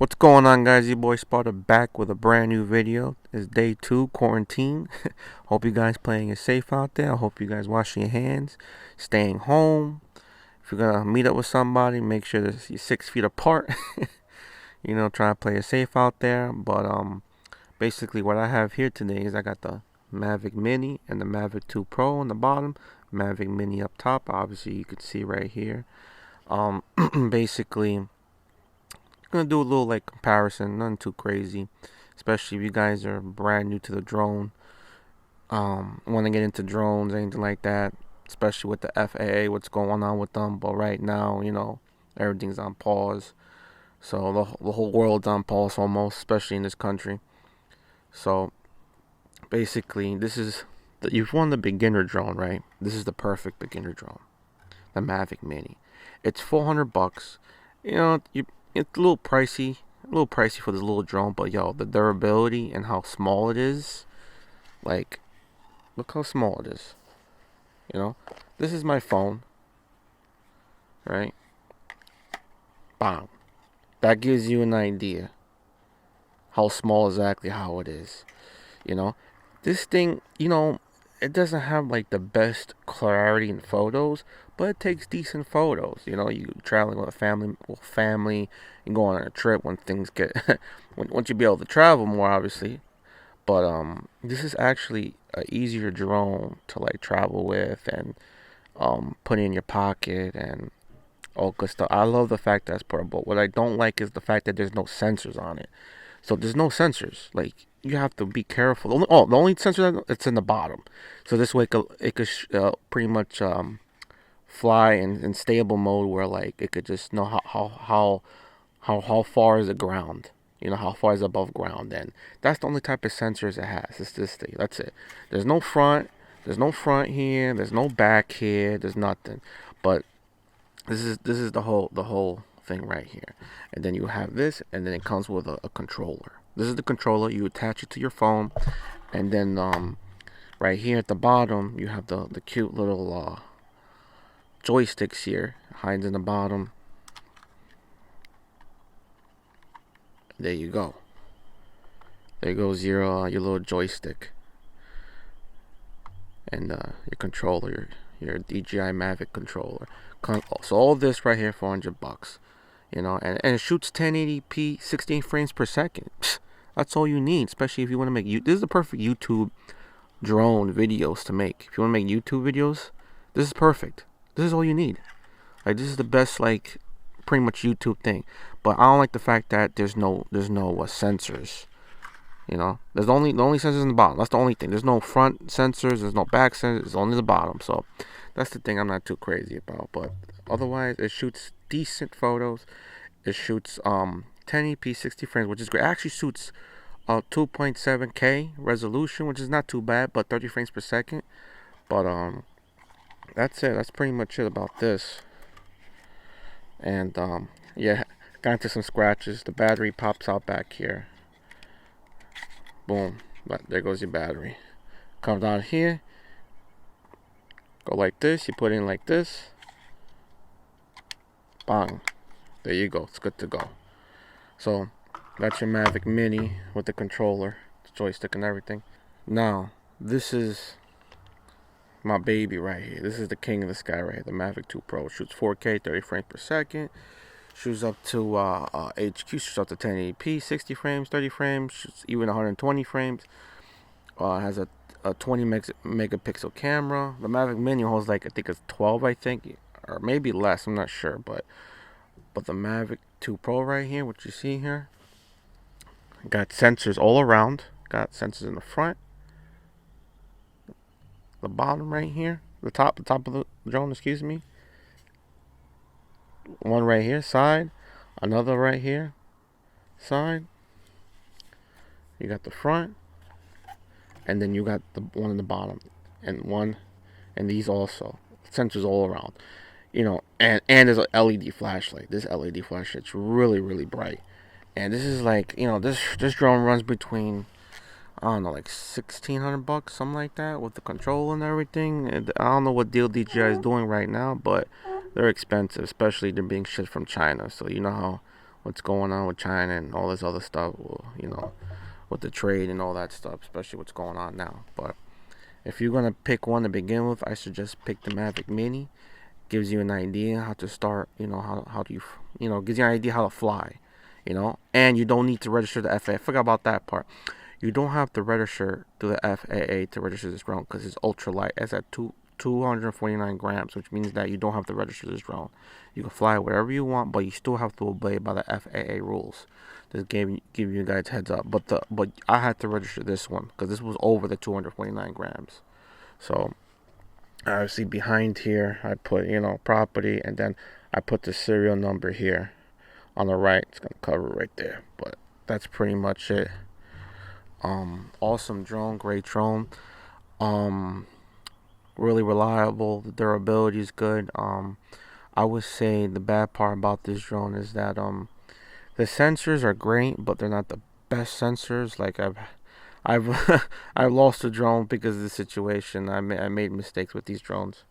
What's going on, guys? Your boy iSpArDa back with a brand new video. It's day 2 quarantine. Hope you guys playing it safe out there. I hope you guys washing your hands, staying home. If you're gonna meet up with somebody, make sure that you're 6 feet apart. Try to play it safe out there. But basically what I have here today is I got the Mavic Mini and the Mavic 2 Pro on the bottom, Mavic Mini up top. Obviously, you can see right here. Basically, gonna do a little like comparison, nothing too crazy, especially if you guys are brand new to the drone, want to get into drones, anything like that, especially with the FAA, what's going on with them. But right now, everything's on pause, so the whole world's on pause almost, especially in this country. So basically, you've won the beginner drone, right? This is the perfect beginner drone, the Mavic Mini. It's $400. It's a little pricey for this little drone, but yo, the durability and how small it is, like, look how small it is. This is my phone, right? Bam. That gives you an idea how small exactly how it is. You know, this thing, it doesn't have like the best clarity in photos, but it takes decent photos. You traveling with family, and go on a trip when things get, once you be able to travel more, obviously. But this is actually a easier drone to like travel with and put in your pocket and all good stuff. I love the fact that it's portable. What I don't like is the fact that there's no sensors on it. So there's no sensors. Like, you have to be careful. The only sensor that's in the bottom. So this way it could pretty much fly in stable mode, where like it could just know how far is the ground. How far is above ground. And that's the only type of sensors it has. It's this thing. That's it. There's no front. There's no front here. There's no back here. There's nothing. But this is the whole thing right here. And then you have this, and then it comes with a controller. This is the controller. You attach it to your phone, and then right here at the bottom you have the cute little joysticks here. Hides in the bottom. There you go. There goes your little joystick and your controller, your DJI Mavic controller. So all this right here, $400. And it shoots 1080p, 16 frames per second. That's all you need, especially if you want to make this is the perfect YouTube drone videos to make. If you want to make YouTube videos, this is perfect. This is all you need. Like, this is the best, like, pretty much YouTube thing. But I don't like the fact that there's no sensors. There's the only sensors in the bottom. That's the only thing. There's no front sensors. There's no back sensors. It's only the bottom. So that's the thing I'm not too crazy about. But otherwise, it shoots decent photos. It shoots 1080p 60 frames, which is great. It actually shoots 2.7K resolution, which is not too bad, but 30 frames per second. But that's it. That's pretty much it about this. And yeah, got into some scratches. The battery pops out back here. Boom. But there goes your battery. Come down here. Go like this. You put in like this. Bang. There you go. It's good to go. So that's your Mavic Mini with the controller, the joystick and everything. Now, this is my baby right here. This is the king of the sky right here, the Mavic 2 Pro. Shoots 4K, 30 frames per second. Shoots up to HQ, shoots up to 1080p, 60 frames, 30 frames, shoots even 120 frames. Has a 20 megapixel camera. The Mavic Mini holds like, I think it's 12, or maybe less, I'm not sure. But the Mavic 2 Pro right here, what you see here, got sensors all around. Got sensors in the front, the bottom right here, the top of the drone, excuse me. One right here, side. Another right here, side. You got the front, and then you got the one in the bottom, and these also sensors all around. And there's an LED flashlight. This LED flashlight's really, really bright. And this is like, this drone runs between, I don't know, like $1,600, something like that, with the control and everything. And I don't know what deal DJI is doing right now, but they're expensive, especially they're being shipped from China. So you know how what's going on with China and all this other stuff. Well, with the trade and all that stuff, especially what's going on now. But if you're gonna pick one to begin with, I suggest pick the Mavic Mini. Gives you an idea how to start. How do you gives you an idea how to fly. And you don't need to register the FAA. Forgot about that part. You don't have to register to the FAA to register this drone because it's ultra light. It's at 249 grams, which means that you don't have to register this drone. You can fly wherever you want, but you still have to obey by the FAA rules. Just give you guys heads up. But I had to register this one because this was over the 249 grams. So obviously behind here I put property, and then I put the serial number here on the right. It's gonna cover right there, but that's pretty much it. Awesome drone, great drone. Really reliable. The durability is good. I would say the bad part about this drone is that the sensors are great, but they're not the best sensors. Like I've I've lost a drone because of the situation. I made mistakes with these drones,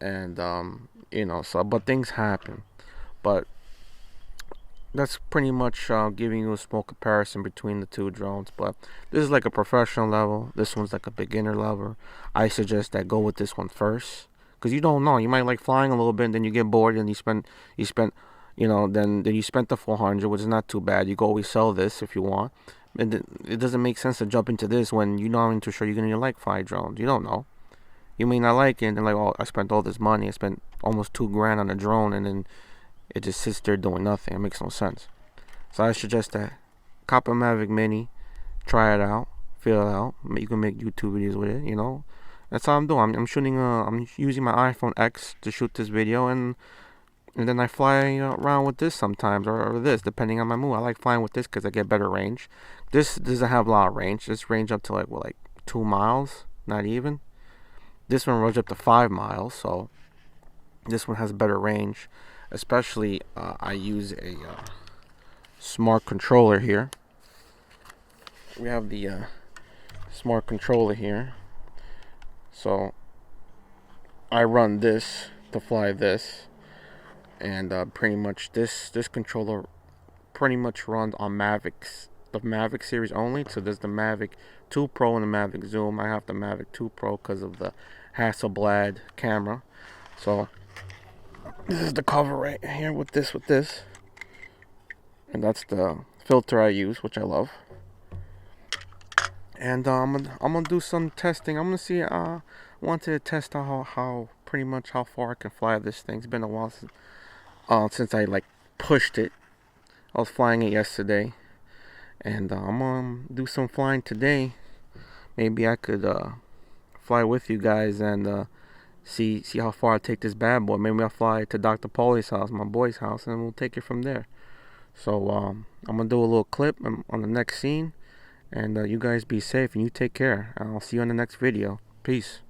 and but things happen. But that's pretty much giving you a small comparison between the two drones. But this is like a professional level. This one's like a beginner level. I suggest that go with this one first, because you don't know. You might like flying a little bit, and then you get bored, and you spent then you spent the 400, which is not too bad. You can always sell this if you want. And it doesn't make sense to jump into this when you're not even too sure you're gonna like fly drones. You don't know. You may not like it, and like, oh, I spent all this money. I spent almost $2,000 on a drone, and then it just sits there doing nothing. It makes no sense. So I suggest that cop a Mavic Mini, try it out, feel it out. You can make YouTube videos with it. That's all I'm doing. I'm shooting. I'm using my iPhone X to shoot this video, and then I fly around with this sometimes, or this, depending on my mood. I like flying with this because I get better range. This doesn't have a lot of range. This range up to like 2 miles, not even. This one runs up to 5 miles, so this one has better range. Especially, I use a smart controller here. We have the smart controller here. So I run this to fly this, and pretty much this controller pretty much runs on Mavics, the Mavic series only. So there's the Mavic 2 Pro and the Mavic Zoom. I have the Mavic 2 Pro because of the Hasselblad camera. So this is the cover right here with this, and that's the filter I use, which I love. And I'm gonna do some testing. I'm gonna see. Wanted to test out how pretty much how far I can fly this thing. It's been a while since I like pushed it. I was flying it yesterday, and I'm gonna do some flying today. Maybe I could fly with you guys and see how far I take this bad boy. Maybe I'll fly to Dr. Paulie's house, my boy's house, and we'll take it from there. So I'm gonna do a little clip on the next scene, and you guys be safe and you take care. I'll see you on the next video. Peace.